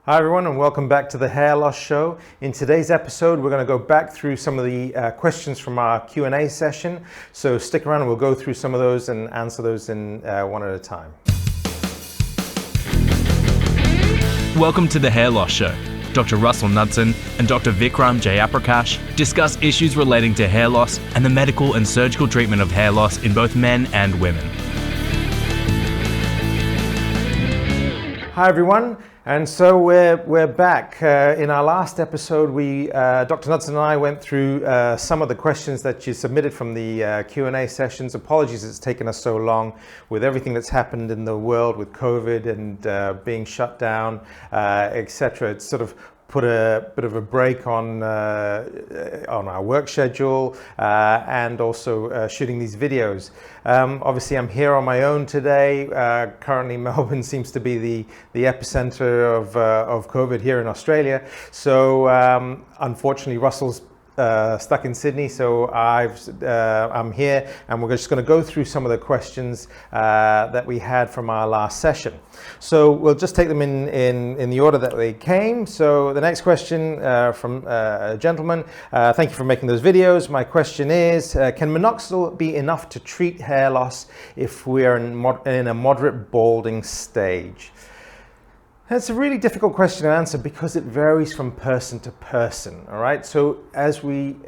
Hi everyone, and welcome back to the Hair Loss Show. In today's episode, we're going to go back through some of the questions from our Q&A session. So stick around and we'll go through some of those and answer those in one at a time. Welcome to the Hair Loss Show. Dr. Russell Knudsen and Dr. Vikram Jayaprakash discuss issues relating to hair loss and the medical and surgical treatment of hair loss in both men and women. Hi everyone, and so we're back. In our last episode, Dr. Knudsen and I went through some of the questions that you submitted from the Q&A sessions. Apologies it's taken us so long with everything that's happened in the world with COVID and being shut down, etc. It's sort of put a bit of a break on our work schedule and also shooting these videos. Obviously I'm here on my own today. Currently Melbourne seems to be the epicenter of COVID here in Australia. So unfortunately Russell's stuck in Sydney, so I'm here, and we're just going to go through some of the questions that we had from our last session. So we'll just take them in the order that they came. So the next question from a gentleman, thank you for making those videos. My question is, can minoxidil be enough to treat hair loss if we're in a moderate balding stage? It's a really difficult question to answer because it varies from person to person, all right? So as we've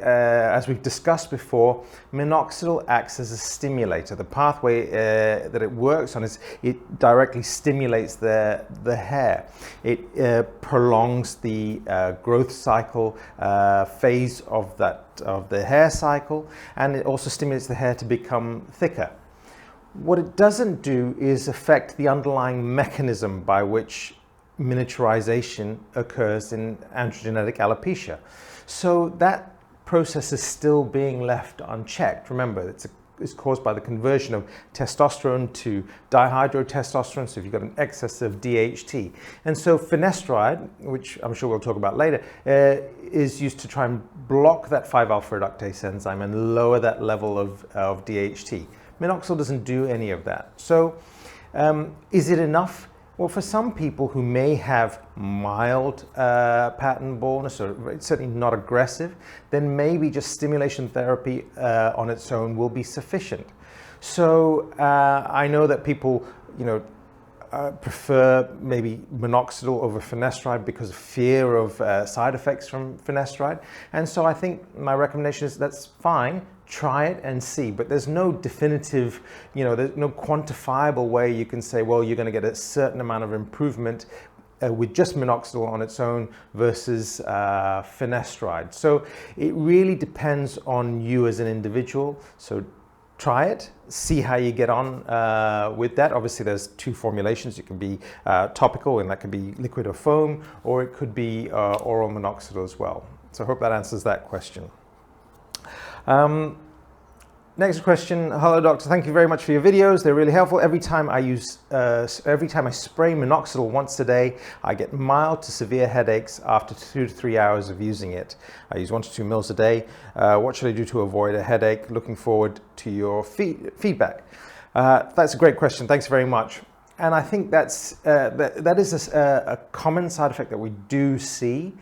discussed before, minoxidil acts as a stimulator. The pathway that it works on is it directly stimulates the hair. It prolongs the growth cycle phase of the hair cycle, and it also stimulates the hair to become thicker. What it doesn't do is affect the underlying mechanism by which miniaturization occurs in androgenetic alopecia. So that process is still being left unchecked. Remember, it's caused by the conversion of testosterone to dihydrotestosterone, so if you've got an excess of DHT. And so finasteride, which I'm sure we'll talk about later, is used to try and block that 5-alpha reductase enzyme and lower that level of DHT. Minoxidil doesn't do any of that. So is it enough? Well, for some people who may have mild pattern baldness, or certainly not aggressive, then maybe just stimulation therapy on its own will be sufficient. So I know that people, prefer maybe minoxidil over finasteride because of fear of side effects from finasteride. And so I think my recommendation is that's fine. Try it and see, but there's no definitive, there's no quantifiable way you can say, well, you're going to get a certain amount of improvement with just minoxidil on its own versus finasteride. So it really depends on you as an individual. So try it, see how you get on with that. Obviously there's two formulations. It can be topical, and that can be liquid or foam, or it could be oral minoxidil as well. So I hope that answers that question. Next question. Hello doctor, thank you very much for your videos. They're really helpful. Every time I spray minoxidil once a day, I get mild to severe headaches after 2 to 3 hours of using it. I use 1 to 2 mils a day. What should I do to avoid a headache? Looking forward to your feedback. That's a great question. Thanks very much. And I think that is a common side effect that we do see.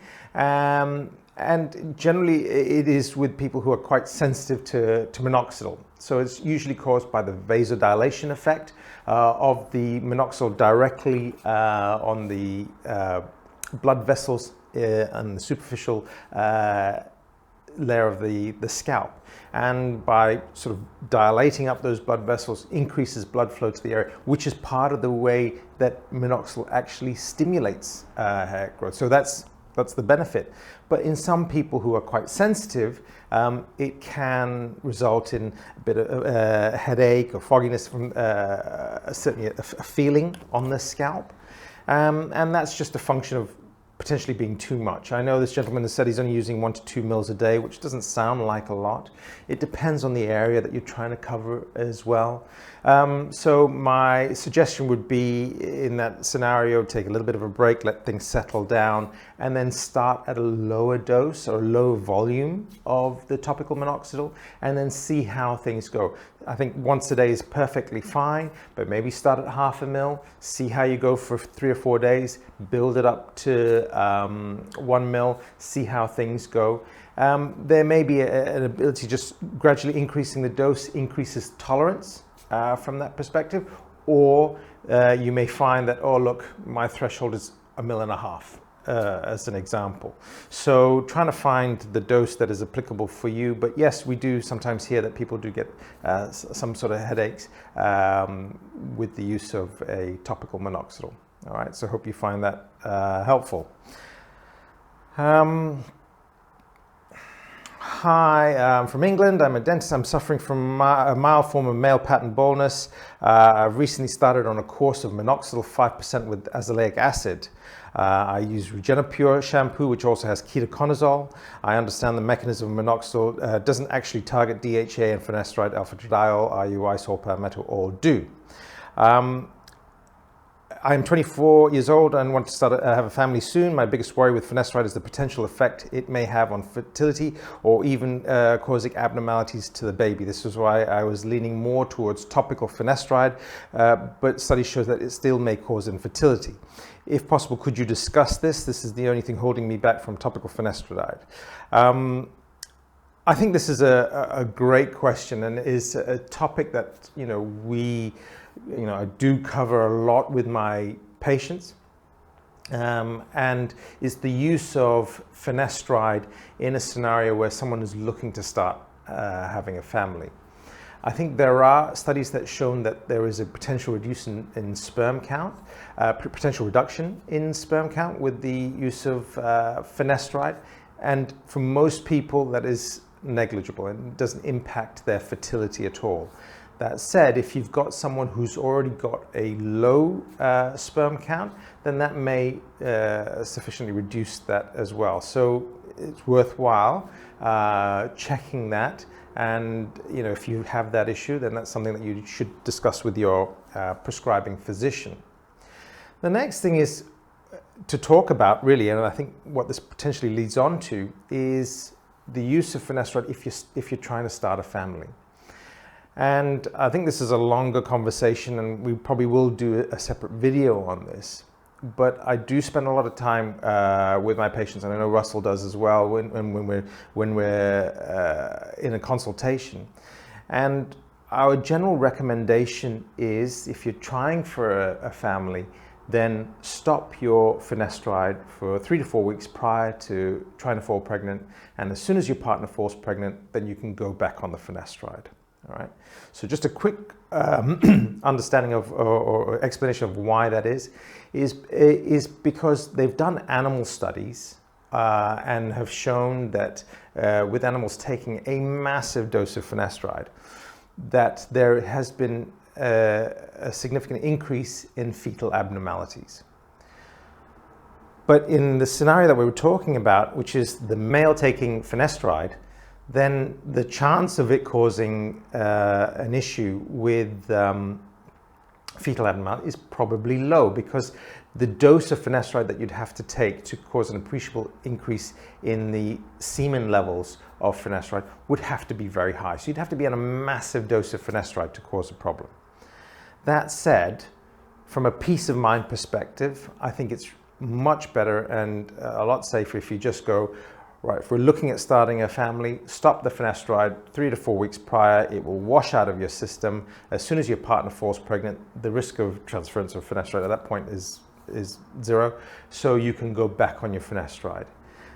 And generally it is with people who are quite sensitive to minoxidil. So it's usually caused by the vasodilation effect of the minoxidil directly on the blood vessels and the superficial layer of the scalp. And by sort of dilating up those blood vessels, increases blood flow to the area, which is part of the way that minoxidil actually stimulates hair growth. So that's the benefit. But in some people who are quite sensitive, it can result in a bit of headache or fogginess from certainly a feeling on the scalp. And that's just a function of potentially being too much. I know this gentleman has said he's only using 1 to 2 mils a day, which doesn't sound like a lot. It depends on the area that you're trying to cover as well. So my suggestion would be, in that scenario, take a little bit of a break, let things settle down, and then start at a lower dose or low volume of the topical minoxidil, and then see how things go. I think once a day is perfectly fine, but maybe start at 1/2 ml, see how you go for 3 or 4 days, build it up to 1 ml, see how things go. There may be an ability just gradually increasing the dose increases tolerance from that perspective, or you may find that, oh look, my threshold is 1.5 ml. As an example. So trying to find the dose that is applicable for you. But yes, we do sometimes hear that people do get some sort of headaches with the use of a topical minoxidil. All right, so hope you find that helpful. Hi, I'm from England. I'm a dentist. I'm suffering from a mild form of male pattern baldness. I've recently started on a course of minoxidil 5% with azelaic acid. I use Regenopure shampoo, which also has ketoconazole. I understand the mechanism of minoxidil doesn't actually target DHA and finasteride, alpha-tretadiol, isol, palmetto all do. I'm 24 years old and want to have a family soon. My biggest worry with finasteride is the potential effect it may have on fertility, or even causing abnormalities to the baby. This is why I was leaning more towards topical finasteride, but studies show that it still may cause infertility. If possible, could you discuss this? This is the only thing holding me back from topical finasteride. I think this is a great question, and is a topic that I do cover a lot with my patients, and is the use of finasteride in a scenario where someone is looking to start having a family. I think there are studies that shown that there is a potential in sperm count, potential reduction in sperm count with the use of finasteride, and for most people that is negligible and doesn't impact their fertility at all. That said, if you've got someone who's already got a low sperm count, then that may sufficiently reduce that as well. So it's worthwhile checking that, and if you have that issue, then that's something that you should discuss with your prescribing physician. The next thing is to talk about, really, and I think what this potentially leads on to, is the use of finasteride if you're trying to start a family. And I think this is a longer conversation, and we probably will do a separate video on this. But I do spend a lot of time with my patients, and I know Russell does as well, when we're in a consultation. And our general recommendation is, if you're trying for a family, then stop your finasteride for 3 to 4 weeks prior to trying to fall pregnant. And as soon as your partner falls pregnant, then you can go back on the finasteride. All right. So just a quick understanding of or explanation of why that is because they've done animal studies and have shown that with animals taking a massive dose of finasteride, that there has been a significant increase in fetal abnormalities. But in the scenario that we were talking about, which is the male taking finasteride, then the chance of it causing an issue with fetal abnormality is probably low, because the dose of finasteride that you'd have to take to cause an appreciable increase in the semen levels of finasteride would have to be very high. So you'd have to be on a massive dose of finasteride to cause a problem. That said, from a peace of mind perspective, I think it's much better and a lot safer if you just go, right, if we're looking at starting a family, stop the finasteride 3 to 4 weeks prior. It will wash out of your system. As soon as your partner falls pregnant, the risk of transference of finasteride at that point is zero. So you can go back on your finasteride.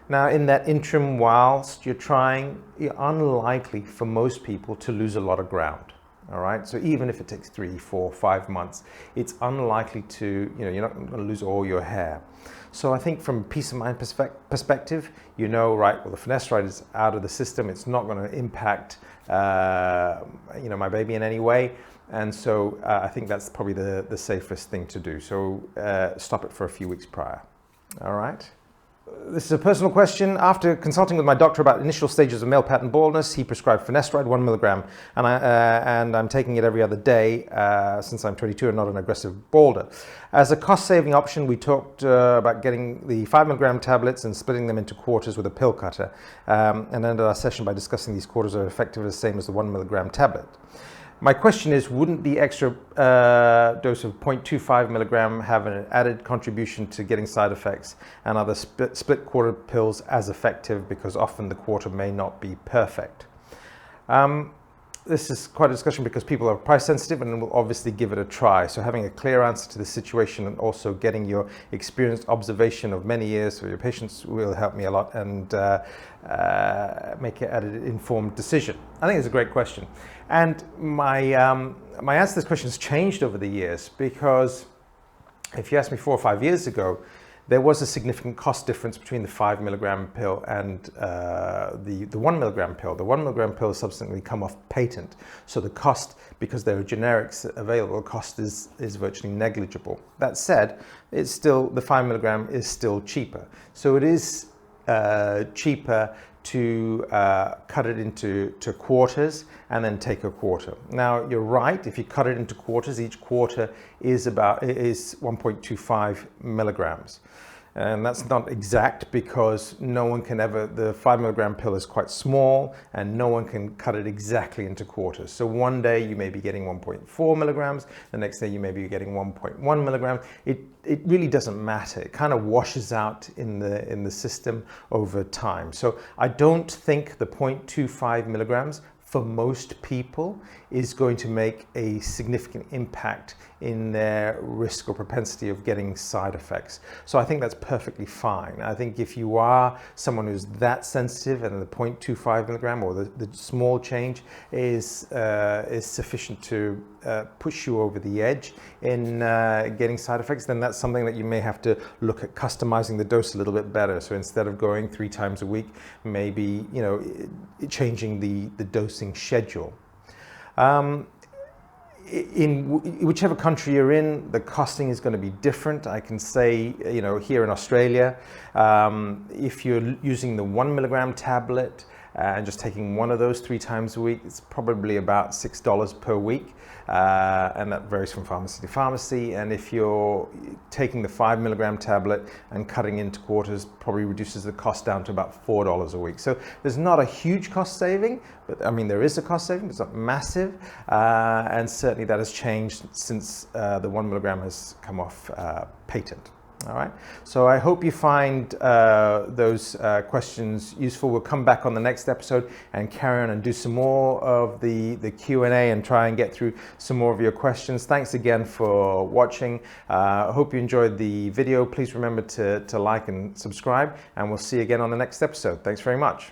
Now, in that interim, whilst you're trying, you're unlikely for most people to lose a lot of ground. All right, so even if it takes 3, 4, 5 months, it's unlikely to, you're not going to lose all your hair. So I think from a peace of mind perspective, right, well, the finasteride is out of the system. It's not going to impact, my baby in any way. And so I think that's probably the safest thing to do. So stop it for a few weeks prior. All right. This is a personal question. After consulting with my doctor about initial stages of male pattern baldness, he prescribed Finasteride 1 milligram, and I'm taking it every other day since I'm 22 and not an aggressive balder. As a cost-saving option, we talked about getting the 5 milligram tablets and splitting them into quarters with a pill cutter, and ended our session by discussing these quarters are effectively the same as the 1 milligram tablet. My question is, wouldn't the extra dose of 0.25 milligram have an added contribution to getting side effects, and are the split quarter pills as effective, because often the quarter may not be perfect? This is quite a discussion because people are price sensitive and will obviously give it a try. So having a clear answer to the situation and also getting your experienced observation of many years for your patients will help me a lot and make an informed decision. I think it's a great question. And my answer to this question has changed over the years, because if you asked me 4 or 5 years ago, there was a significant cost difference between the 5 milligram pill and the 1 milligram pill. The 1 milligram pill has subsequently come off patent. So the cost, because there are generics available, cost is virtually negligible. That said, it's still, the 5 milligram is still cheaper. So it is cheaper to cut it into quarters and then take a quarter. Now, you're right, if you cut it into quarters, each quarter is 1.25 milligrams. And that's not exact, because no one can ever, the 5 milligram pill is quite small and no one can cut it exactly into quarters. So one day you may be getting 1.4 milligrams, the next day you may be getting 1.1 milligrams. It really doesn't matter. It kind of washes out in the system over time. So I don't think the 0.25 milligrams for most people is going to make a significant impact in their risk or propensity of getting side effects. So I think that's perfectly fine. I think if you are someone who's that sensitive and the 0.25 milligram or the small change is sufficient to push you over the edge in getting side effects, then that's something that you may have to look at customizing the dose a little bit better. So instead of going 3 times a week, maybe, you know, changing the dosing schedule. In whichever country you're in, the costing is going to be different. I can say, you know, here in Australia, if you're using the 1 milligram tablet and just taking one of those 3 times a week, it's probably about $6 per week. And that varies from pharmacy to pharmacy. And if you're taking the 5 milligram tablet and cutting into quarters, probably reduces the cost down to about $4 a week. So there's not a huge cost saving, but I mean, there is a cost saving, it's not massive. And certainly that has changed since the 1 milligram has come off patent. All right, so I hope you find those questions useful. We'll come back on the next episode and carry on and do some more of the Q&A and try and get through some more of your questions. Thanks again for watching. I hope you enjoyed the video. Please remember to like and subscribe, and we'll see you again on the next episode. Thanks very much.